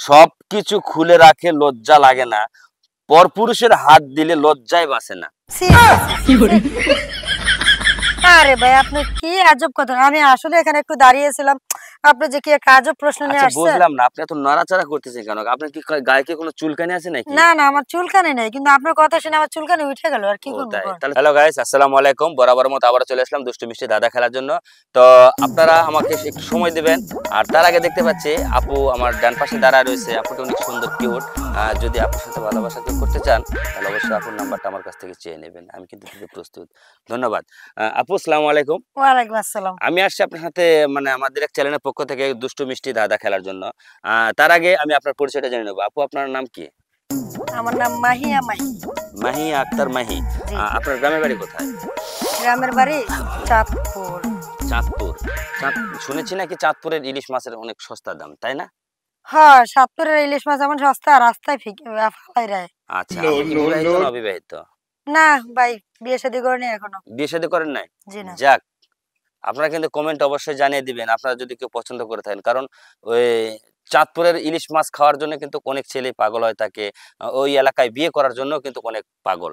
সবকিছু খুলে রাখে লজ্জা লাগে না, পরপুরুষের হাত দিলে লজ্জায় বাঁচে না। ছি, ছি, ছি, ছি। আরে ভাই আপনি কি আজব কথা! আমি আসলে এখানে একটু দাঁড়িয়েছিলাম। আপনি যে কি একটা আজব প্রশ্ন নিয়ে আচ্ছা আসছেন। বুঝলাম না, আপনি এত নড়াচড়া করতেছেন কেন? আপনার কি গায়ে কি কোনো চুলকানি আছে নাকি? না, না আমার চুলকানি নেই। কিন্তু আপনার কথা শুনে আমার চুলকানি উঠে গেল। আর কি ও করব তাই? কোন? তাহলে হ্যালো গাইস, আসসালামু আলাইকুম। বরাবর মতো আবারও চলে আসলাম দুষ্টু মিষ্টি দাদা খেলার জন্য। তো আপনারা আমাকে একটু সময় দিবেন। আর তার আগে দেখতে পাচ্ছি আপু আমার ডান পাশে দাঁড়ায় রয়েছে। আপুটা অনেক সুন্দর কিউট। যদি আপুর সাথে ভালোবাসা কেউ করতে চান তাহলে অবশ্যই আপুর নাম্বারটা আমার কাছ থেকে চেয়ে নেবেন। আমি কিন্তু দিতে প্রস্তুত। ধন্যবাদ। আপু আসসালামু আলাইকুম। ওয়ালাইকুম আসসালাম। আমি আসছি আপনার সাথে মানে আমাদের এক চ্যানেলের পক্ষ থেকে দুষ্টু মিষ্টি দাদা খেলার জন্য। তার আগে আমি আপনার পরিচয়টা জেনে নেব। আপু আপনার নাম কি? আমার নাম মাহিয়া মাহি। মাহি আক্তার মাহি। জি। আপনার গ্রামের বাড়ি কোথায়? গ্রামের বাড়ি চাঁদপুর। চাঁদপুর। শুনেছি নাকি চাঁদপুরের ইলিশ মাছের অনেক সস্তা দাম, তাই না? হ্যাঁ, চাঁদপুরের ইলিশ মাছ এমন সস্তা রাস্তায় ফালাই দেয়। আচ্ছা, আপনি কি বিবাহিত না অবিবাহিত? না ভাই, বিয়ে শাদী করিনি এখনো। বিয়ে শাদী করেন নাই? জি না। যাক, আপনারা কিন্তু কমেন্ট অবশ্যই জানিয়ে দিবেন আপনারা যদি কেউ পছন্দ করে থাকেন। কারণ ওই চাঁদপুরের ইলিশ মাছ খাওয়ার জন্য কিন্তু অনেক ছেলেই পাগল হয়ে থাকে। ওই এলাকায় বিয়ে করার জন্যও কিন্তু অনেক পাগল।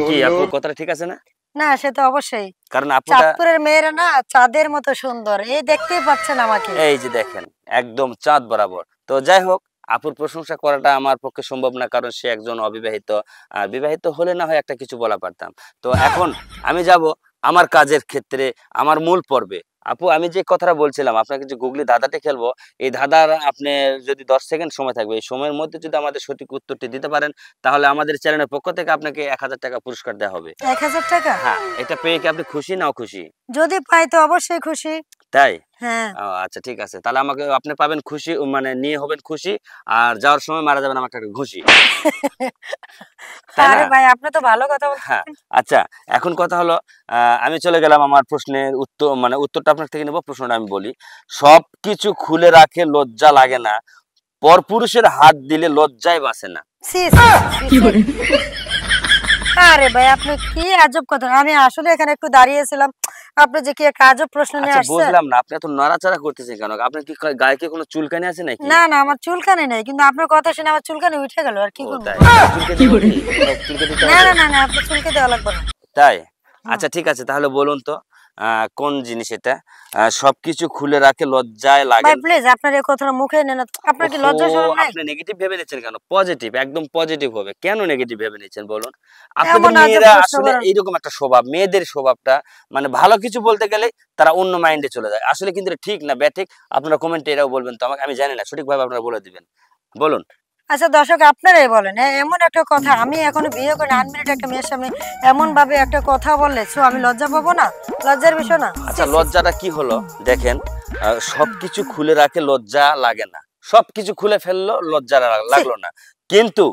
কি আপু কথাটা ঠিক আছে না? না সে তো অবশ্যই। কারণ আপুটা চাঁদপুরের মেয়েরা না চাঁদের মতো সুন্দর। এই দেখতেই পাচ্ছেন আমাকে। এই যে দেখেন একদম চাঁদ বরাবর। তো যাই হোক, আপুর প্রশংসা করাটা আমার পক্ষে সম্ভব না, কারণ সে একজন অবিবাহিত। আর বিবাহিত হলে না হয় একটা কিছু বলা পারতাম। তো এখন আমি যাব আমার কাজের ক্ষেত্রে, আমার মূল পর্বে। আপু আমি যে কথাটা বলছিলাম আপনাকে, যে গুগলি ধাঁধাটা খেলবো, এই ধাঁধার আপনি যদি ১০ সেকেন্ড সময় থাকবে, এই সময়ের মধ্যে যদি আমাদের সঠিক উত্তরটি দিতে পারেন তাহলে আমাদের চ্যানেলের পক্ষ থেকে আপনাকে ১,০০০ টাকা পুরস্কার দেওয়া হবে। ১,০০০ টাকা? হ্যাঁ, এটা পেয়ে কি আপনি খুশি না অখুশি? যদি পাই তো অবশ্যই খুশি। তাই? হ্যাঁ। ও আচ্ছা ঠিক আছে। তাহলে আমাকে আপনি পাবেন খুশি, মানে নিয়ে হবেন খুশি। আর যাওয়ার সময় মারা যাবেন আমার একটা ঘুষি। তাই না? আরে ভাই আপনি তো ভালো কথা হ্যাঁ, বলতেছেন। আচ্ছা এখন কথা হলো আমি চলে গেলাম আমার প্রশ্নের উত্তর, মানে উত্তরটা আপনার থেকে নেব। প্রশ্নটা আমি বলি। সবকিছু খুলে রাখে লজ্জা লাগে না, পরপুরুষের হাত দিলে লজ্জায় বাঁচে না। ছি, ছি, ছি, ছি। আরে ভাই আপনি কি আজব কথা! আমি আসলে এখানে একটু দাঁড়িয়েছিলাম। আপনি যে কি একটা আজব প্রশ্ন নিয়ে আচ্ছা আসছেন। বুঝলাম না, আপনি এত নড়াচড়া করতেছেন কেন? আপনার কি গায়ে কি কোনো চুলকানি আছে নাকি? না, না আমার চুলকানি নেই। কিন্তু আপনার কথা শুনে আমার চুলকানি উঠে গেল। আর কি ও করব তাই? বলেন? চুলকে দিব কি? চুলকে দিতে না, হবে? না, না, না আপনার চুলকে দেওয়া লাগবে না। তাই? হুম। আচ্ছা ঠিক আছে, তাহলে বলুন তো কোন জিনিস এটা? সবকিছু খুলে রাখে লজ্জায় লাগে ভাই না। প্লিজ আপনার এই কথাটা মুখে নেন না। আপনার কি ওহো! লজ্জা শরম নাই? আপনি নেগেটিভ ভেবে নিচ্ছেন কেন? পজিটিভ, একদম পজিটিভ হবে। কেন নেগেটিভ ভেবে নিচ্ছেন বলুন? আপনাদের এমন আজব মেয়েরা প্রশ্ন আসলে করেন। এইরকম একটা স্বভাব, মেয়েদের স্বভাবটা মানে ভালো কিছু বলতে গেলে তারা অন্য মাইন্ডে চলে যায়। আসলে কিন্তু এটা ঠিক না ব্যাঠিক আপনারা কমেন্টে এটাও বলবেন তো আমাকে, আমি জানি না সঠিকভাবে আপনারা বলে দিবেন। বলুন। আচ্ছা দর্শক আপনারাই বলেন। এমন একটা কথা আমি এখনো বিয়ে করিনি। আনমেরিড একটা মেয়ের সামনে এমন ভাবে একটা কথা বললে আমি লজ্জা পাবো না? লজ্জার বিষয় না? ছি, আচ্ছা ছি, ছি। লজ্জাটা কি হলো দেখেন, সবকিছু খুলে রাখে লজ্জা লাগে না। সবকিছু খুলে ফেললো লজ্জা ছি। লাগলো না। কিন্তু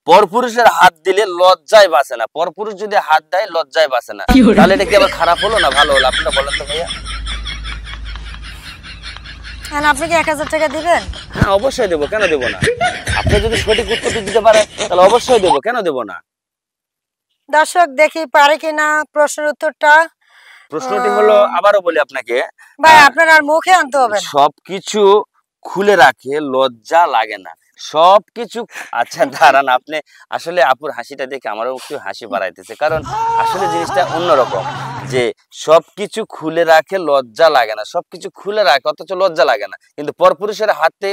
পরপুরুষের হাত দিলে লজ্জায় বাঁচে না। পরপুরুষ যদি হাত দেয় লজ্জায় বাঁচে না। তাহলে এটা কি আবার খারাপ হলো না ভালো হলো? আপনারা বলেন তো ভাইয়া। আর আপনি কি ১,০০০ টাকা দিবেন? হ্যাঁ অবশ্যই দেবো, কেন দেবো না? আপনি যদি সঠিক উত্তরটি দিতে পারেন তাহলে অবশ্যই দেবো, কেন দেবো না? দর্শক দেখি পারে কিনা প্রশ্নের উত্তরটা। প্রশ্নটি হলো, আহ, আবারও বলি আপনাকে, ভাই আহ আপনার আর মুখে আনতে হবে না। সবকিছু খুলে রাখে লজ্জা লাগে না। সবকিছু আচ্ছা দাঁড়ান, আপনি আসলে আপুর হাসিটা দেখে আমারও একটু হাসি বাড়াইতেছে, কারণ আসলে জিনিসটা অন্যরকম। যে সবকিছু খুলে রাখে লজ্জা লাগে না, সবকিছু খুলে রাখে অথচ লজ্জা লাগে না, কিন্তু পরপুরুষের হাতে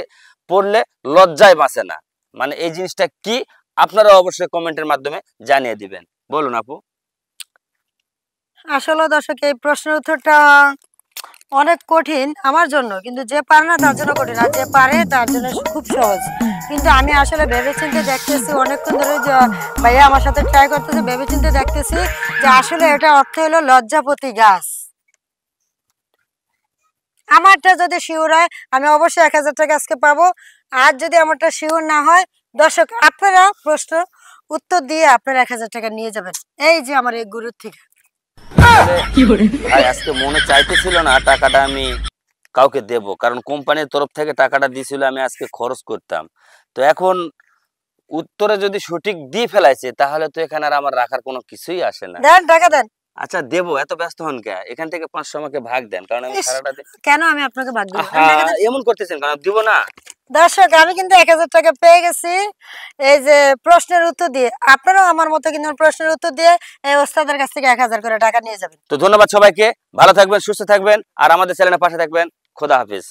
পড়লে লজ্জায় বাঁচে না। মানে এই জিনিসটা কি আপনারা অবশ্যই কমেন্টের মাধ্যমে জানিয়ে দিবেন। বলুন আপু। আসলে দর্শক এই প্রশ্নের উত্তরটা অনেক কঠিন আমার জন্য, কিন্তু যে পারে না তার জন্য কঠিন, আর যে পারে তার জন্য খুব সহজ। কিন্তু আমি আসলে ভেবেচিন্তে দেখতেছি অনেকক্ষণ ধরে যে ভাইয়া আমার সাথে ট্রাই করতেছে, ভেবেচিন্তে দেখতেছি যে আসলে এটা অর্থ হলো লজ্জাপতি গাছ। আমারটা যদি শিওর হয় আমি অবশ্যই ১,০০০ টাকা আজকে পাবো। আর যদি আমারটা শিওর না হয়, দর্শক আপনারা প্রশ্ন উত্তর দিয়ে আপনারা ১,০০০ টাকা নিয়ে যাবেন। এই যে আমার এই গুরুর থেকে। আসলে ভাই আজকে মনে চাইতেছিল না টাকাটা আমি কাউকে দেব, কারণ কোম্পানির তরফ থেকে টাকাটা দিছিল আমি আজকে খরচ করতাম। তো এখন উত্তরে যদি সঠিক দিয়ে ফেলাইছে তাহলে তো এখানে আর আমার রাখার কোনো কিছুই আসে না। দেন টাকা দেন। আচ্ছা দেবো, এত ব্যস্ত হন কে? এখান থেকে 500 আমাকে ভাগ দেন, কারণ আমি ইস, সারাটা কেন আমি আপনাকে ভাগ দিব? আহা, এমন করতেছেন কারণ দিব না। দর্শক, আমি কিন্তু 1000 টাকা পেয়ে গেছি এই যে প্রশ্নের উত্তর দিয়ে। আপনারাও আমার মতো কিন্তু প্রশ্নের উত্তর দিয়ে এই ওস্তাদের কাছ থেকে 1000 করে টাকা নিয়ে যাবেন। তো ধন্যবাদ সবাইকে, ভালো থাকবেন, সুস্থ থাকবেন, আর আমাদের চ্যানেলের পাশে থাকবেন। খোদা হাফিজ।